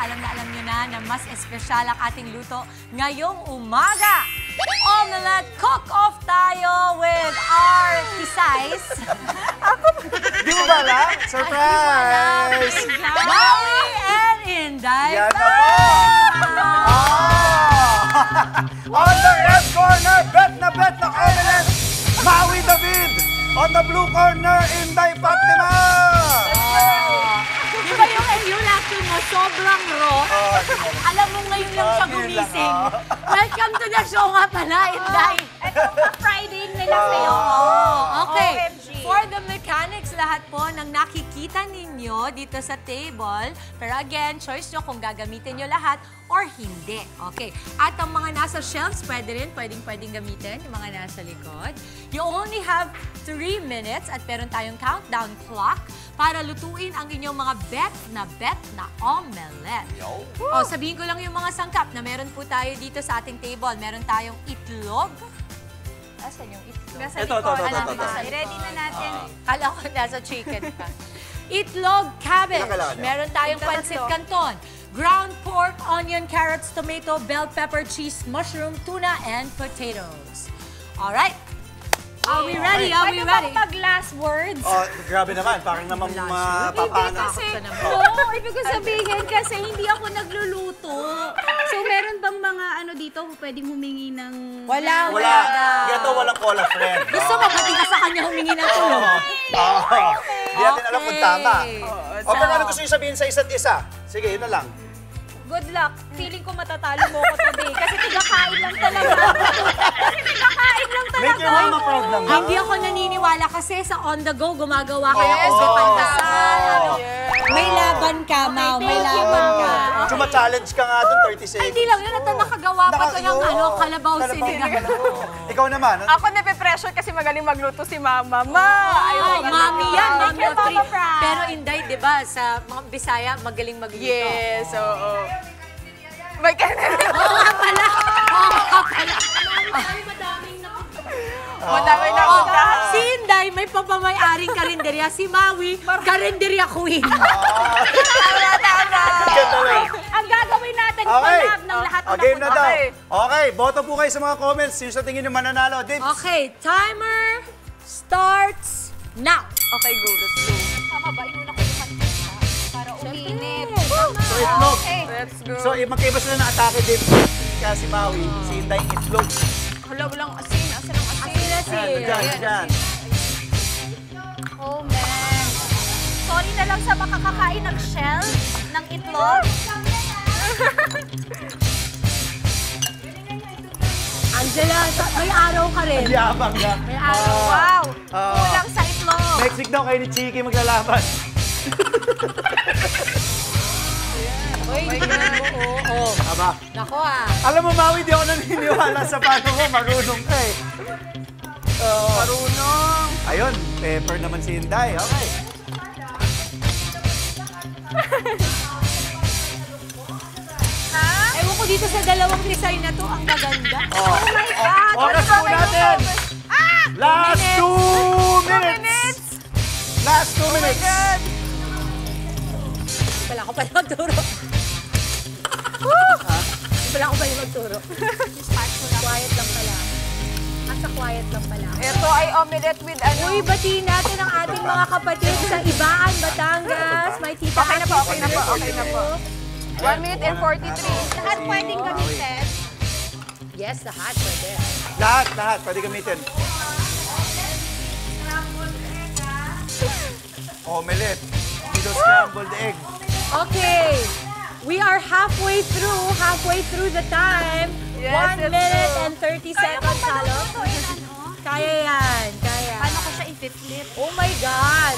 alam nyo na mas espesyal ang ating luto ngayong umaga. Omelette cook-off tayo with our Tisays. Di mo ba alam? Surprise! Maui and Inday. Yan na po! On the red corner, bet na omelette, Maui David. On the blue corner, Inday Fatima. Di ba yung acting mo sobrang raw? Alam mo ngayon lang siya gumising. Welcome to the show nga pala, Inday. Ito ang Friday nila sa'yo. Okay. OMG. For the mechanics, lahat po ng nakikita ninyo dito sa table. Pero again, choice nyo kung gagamitin nyo lahat or hindi. Okay. At ang mga nasa shelves, pwedeng gamitin, yung mga nasa likod. You only have 3 minutes at meron tayong countdown clock para lutuin ang inyong mga bet na omelette. O, sabihin ko lang yung mga sangkap na meron po tayo dito sa ating table. Meron tayong itlog. Asan yung itlog? Nasa Ito. likod. Ready na natin. Kala ko nasa chicken pa. Itlog, cabbage. Kailangan nyo. Meron tayong pancit canton. Ground pork, onion, carrots, tomato, bell pepper, cheese, mushroom, tuna, and potatoes. Alright. Are we ready? Are we Pwede ready? bang pag-last words? Oh, grabe naman. Parang naman Hindi mapapana. kasi, ka naman. no, ibig ko sabihin kasi hindi ako nagluluto. So meron bang mga ano dito pwedeng humingi ng... Wala. Ito walang cola friend. Gusto mo, pati ka sa kanya humingi ng tulong. Hindi natin alam kung tama. Okay. O, pero ano gusto nyo sabihin sa isa't isa? Sige, yun na lang. Good luck. Feeling ko matatalo mo ko today. Kasi tigakain lang talaga. Make your mama proud lang. Hindi ako naniniwala kasi sa on the go, gumagawa ka ng Yes, ube oo. pandesal. Ano. Yes. May laban ka, Mau. May laban ka. Challenge ka nga doon, 30 seconds. Ay, hindi lang yun. At nakagawa pa to ng ano, kalabaw sinigang. Ikaw naman. Ako nape-pressure kasi magaling magluto si Mama. Ay, Ayun, mami yan. Make Mami your of three. mama proud. Pero Inday, di ba, sa mga Bisaya, magaling magluto. Yes, oo. May kanina. Oo nga pala. Oo nga pala. Madami na Oh, puntahan. si Inday, may papamay-aring karinderya. Si Maui, karinderya queen. Tama. Ganda lang. Ang gagawin natin, Okay. collab ng lahat ng Game na daw. Okay. Okay, boto po kayo sa mga comments. Sino sa tingin nyo mananalo? Dips? Okay, timer starts now. Okay, go. Let's go. Tama ba? Inuna ko yung mantika para uminit. So, itlog. Okay. Let's go. So, magkaiba sila ng atake, Dips. Kaya si Maui, si Inday, itlog. Hala, walang asin. Asin ang asin. Diyan. Oh, man. Sorry na lang sa makakakain ng shell, ng itlog. Angela, may araw ka rin. Yabang na. May araw. Wow. Ah. Kulang sa itlog. Next week daw kayo ni Chiki maglalaban. Uy, oo. Aba. Nako ah. Alam mo, Maui, di ako naniniwala sa paano mo. Marunong ka eh. Marunong. Ayun, pepper naman si Inday. Okay. Ewan ko dito sa dalawang design na to, ang maganda. Oh my God. Oras po natin. Last 2 minutes. Last 2 minutes. Wala ko pala magturo. Wala ko pala magturo. Quiet lang pala. Nasa quiet lang pala. Ito ay omelette with ano. Uy, batiin natin ang ating mga kapatid sa Ibaan, Batangas. May tita Okay na po, Ate okay na po, okay na po. 1 minute and 43. Lahat pwedeng gamitin. Yes, lahat pwede. Lahat. Pwede gamitin. Omelette. With a scrambled egg. Okay. We are halfway through the time. Yes, 1 minute and 30 seconds, halo. Kaya yan, kaya. Paano ko siya i-flip? Oh my God!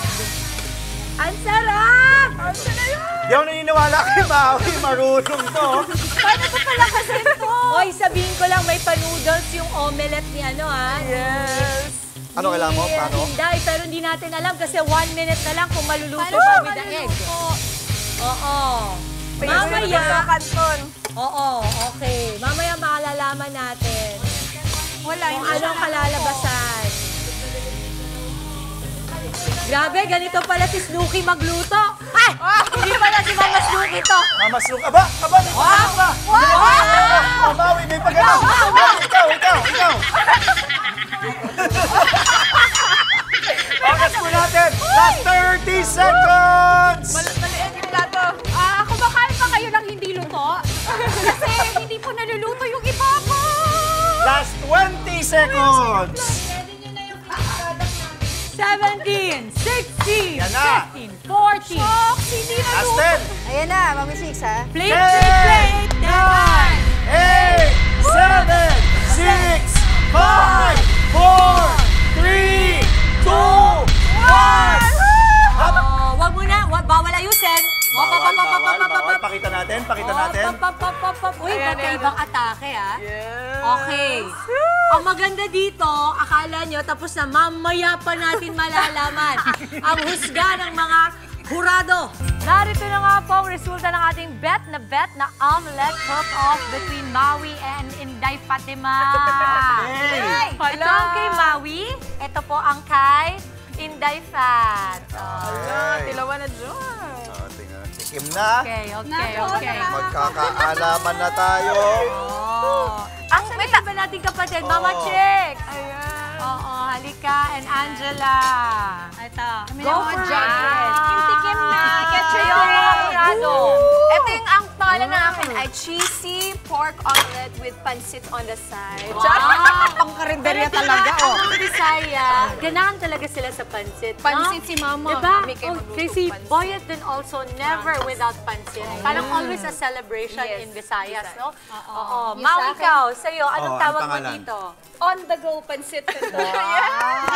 Ang sarap! Di ako naniniwala kay Maui. Marunong to. Paano ko pala kasi ito? Oy, sabihin ko lang, may pa-noodles yung omelette ni ano, ha? Yes. Ano kailangan mo? Paano? Hindi, pero hindi natin alam kasi 1 minute na lang kung maluluto siya with the egg. Oo. Mamaya. Kanton. Oo, okay. Mamaya malalaman natin Wala, kung anong kalalabasan. Grabe, ganito pala si Snooki magluto. Ay! Hindi pala si Mama Snooki to. mushroom. Aba! Oh, Maui, may pagalaw. Ikaw. Oras po natin. Last 30 seconds! Maliit yung plato. Kumakain pa kayo ng hindi luto? Kasi hindi po naluluto yung iba ko. Last 20 seconds! 17, 16, Yan na. 15, 14. Hindi Last naluto. 10, Ayan na, Mami Six, ha? Plate, 9, 8, 7, 6, 5, 4, 3, 2, 1. Wag muna, bawal ayusin. Bawal. Pakita natin. Uy, ba't may ibang atake, ah? Okay. Ang maganda dito, akala nyo, tapos na mamaya pa natin malalaman ang husga ng mga hurado. Narito na nga po ang resulta ng ating bet na omelette cook-off between Maui and Inday Fatima. Hey! Ito ang kay Maui, ito po ang kay Inday Fat. Tilawan na dyan. Tikim na. Okay. Magkakaalaman na tayo. Ang iba nating kapatid, Mama Chick. Oo, halika. And Angela. Ito. Go for it. Tikim na. Ketchup yung mga kurado. Ito yung ang pangalan na akin ay cheesy pork omelette with pancit on the side. Wow! Pangkarinderya talaga, oh. Ang Bisaya, ganahan talaga sila sa pansit. Pancit si Mama. Diba? Mami kayo magluto Kasi pancit. Boyet din also never without pansit. Parang always a celebration Yes. in Visayas, no? Oo. Yung Mau, sa akin- ikaw, sa'yo, anong Oo, tawag anong mo pangalan? dito? On the go pancit.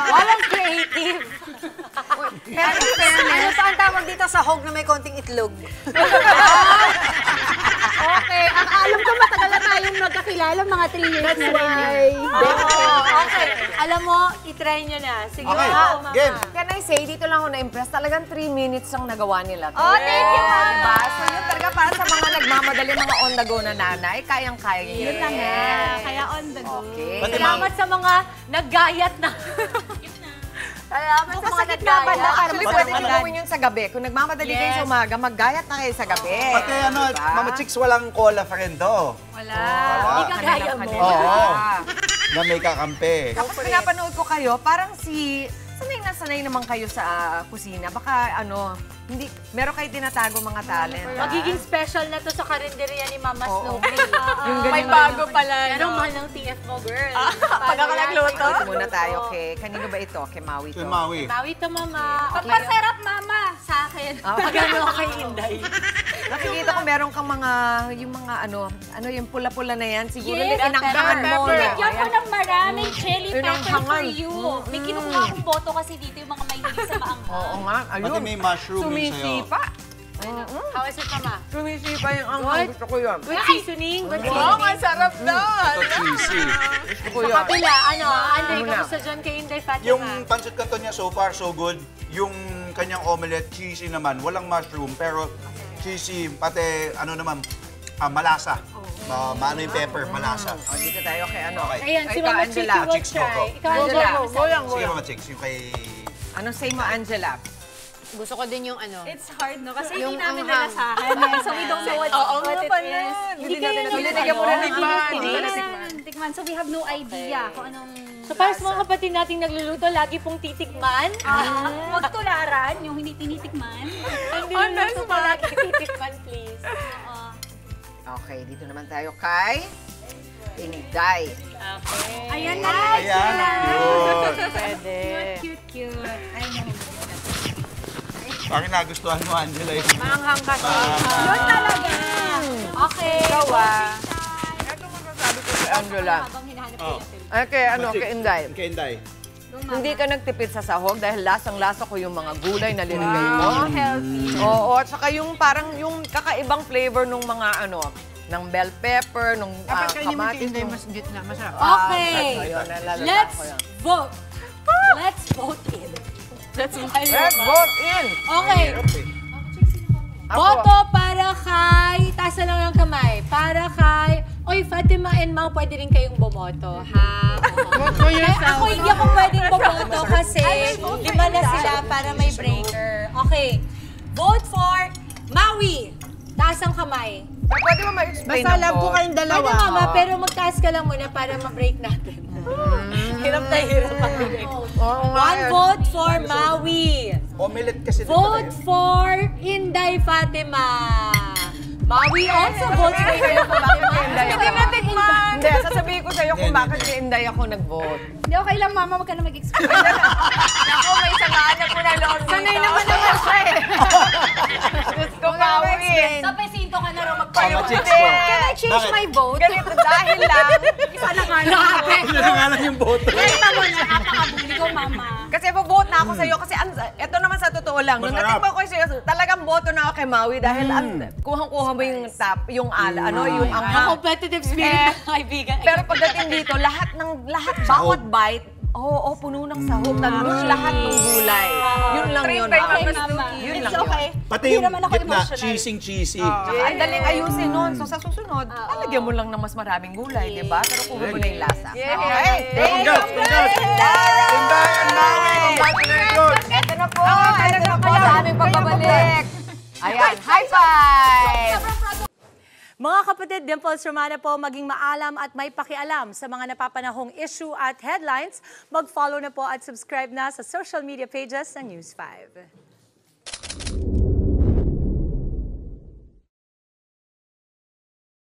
Walang creative. Pero in fairness, ano pa ang tawag dito sa hog na may konting itlog? Okay, ang alam ko matagal na tayong nagkakilala, mga 3 years na rin. Okay. Alam mo, itry nyo na. Sige, Okay, Mama. game. Can I say, dito lang ako na-impress. Talagang 3 minutes ang nagawa nila. Oh, thank you, Mama. Diba? So yun talaga para sa mga nagmamadali, mga on-the-go na nanay, kayang-kaya nyo Yun na nga. Kaya on the go. Okay. Pati Salamat sa mga naggayat na. Salamat sa mga naggayat. Actually, Pati pwede nyo mga- gawin yun sa gabi. Kung nagmamadali kayo sa umaga, maggayat na kayo sa gabi. Pati Diba? Mama Chicks, walang cola pa rin to. Wala. Hindi ka gaya mo. Kanina. Oo. Na may kakampi. Kapag pinapanood ko kayo, parang sanay na sanay naman kayo sa kusina. Baka hindi, meron kayo tinatago mga talent. Magiging special na to sa karinderya ni Mama Oo. Snoopy. Yung May ganyan bago pala. Pero mahal ng TF mo, girl. Pag ako nagluto. Ito muna tayo, kay kanino ba ito? Kay Maui to. Kay Maui. Maui to, Mama. Okay. Masarap, Mama, sa akin. Pag ano kay Inday. Nakikita ko meron kang yung mga yung pula-pula na yan. Siguro Yes, inangkangan mo. Bigyan ko ng maraming chili Yun ang pepper for hangal. you. May kinukuha akong boto kasi dito yung mga mahilig sa maanghang. Oo nga, Pati ayun. may mushroom yun sa'yo. Sumisipa. How is it, Mama? Sumisipa yung anghang. Gusto ko yun. Good seasoning. Good Oo, seasoning. ang sarap doon. Ito cheesy. Gusto ko Sa yun. kabila, Anday, Muna. kamusta dyan kay Inday Fatima? Yung pancit canton niya so far so good. Yung kanyang omelette cheesy naman, walang mushroom pero cheesy pati malasa. Maano yung pepper, malasa. O, dito tayo kay Okay. Ayan, si Ikaw, Mama Angela. Chicky will Chicks, go, try. go. Ikaw, Angela. Angela. Sige Mama Chicks, yung kay... Anong say mo, Angela? Gusto ko din yung ano. It's hard, no? Kasi Yung hindi namin anghang. nalasahan. So we don't know what it is. Hindi nilagyan mo na tikman. Tikman. So we have no idea kung anong So para sa mga kapatid nating nagluluto, lagi pong titikman. magtularan, yung hindi tinitikman. Ang niluluto po lagi titikman, please. Okay, dito naman tayo kay Inday. Ayan na. Ayan, cute. Pwede. Cute. Ayun. Bakit nagustuhan mo, Angela? Manghang kasi. Yun talaga. Okay. Ikaw Ito masasabi ko kay Angela. Habang hinahanap Oh. ko Kay kay Inday. Kay Inday. Hindi ka nagtipid sa sahog dahil lasang-lasa ko yung mga gulay na linagay mo. Healthy. Oo, at saka yung parang yung kakaibang flavor ng mga ng bell pepper, ng kamatis. gitna, masarap. Okay. Ayun, nalalata Let's ko yan. vote. Let's vote in. Let's vote in! Okay. Ako. Boto para kay, taas na lang ng kamay, para kay, oy, Fatima and Mau, pwede rin kayong bumoto, ha? Kaya ako, hindi ako pwedeng bumoto kasi 5 na sila para may breaker. Okay. Vote for Maui. Taas ang kamay. Pwede mo ma-explain Basta alam ko kayong dalawa. Pwede, mama, pero magtaas ka lang muna para ma-break natin. Hirap na hirap. One vote for Maui. Omelette kasi dito Vote tayo. for Inday Fatima. Maui also votes for Inday Fatima. Hindi na tikman. Hindi, sasabihin ko sa'yo kung bakit si Inday ako nag-vote. Hindi, okay lang, mama. Huwag ka na mag-explain. Ako, may samaan na po na loob dito. Sanay naman siya eh. Diyos ko, Maui. Sa pesinto ka na rin Mama chicks ko. Can I change Bakit? my vote? Ganito dahil lang. Isa na nga Grabe! Yun na nga lang yung boto. Kita mo na, napakabuli ko, mama. Kasi vote na ako sa'yo kasi ito naman sa totoo lang. Nung Masarap. natikman ko sa'yo, talagang boto na ako kay Maui dahil kuhang-kuha mo yung yung yung Ang anghang. competitive spirit ng kaibigan. Pero pagdating dito, lahat bawat bite, puno ng sahog, talbos lahat ng gulay. Yun lang yun. Okay, mama. Yun It's lang yun. okay. Pati Hindi yung naman ako gitna, emotional. cheesy. Ang daling ayusin nun. So sa susunod, alagyan mo lang ng mas maraming gulay, di ba? Pero kuha mo na yung lasa. Okay. Congrats! Inday and Maui! Congratulations! Ito na po. Ito na po sa aming pagbabalik. Ayan, high five! Mga kapatid, Dimples Romana po, maging maalam at may pakialam sa mga napapanahong issue at headlines. Mag-follow na po at subscribe na sa social media pages ng News 5.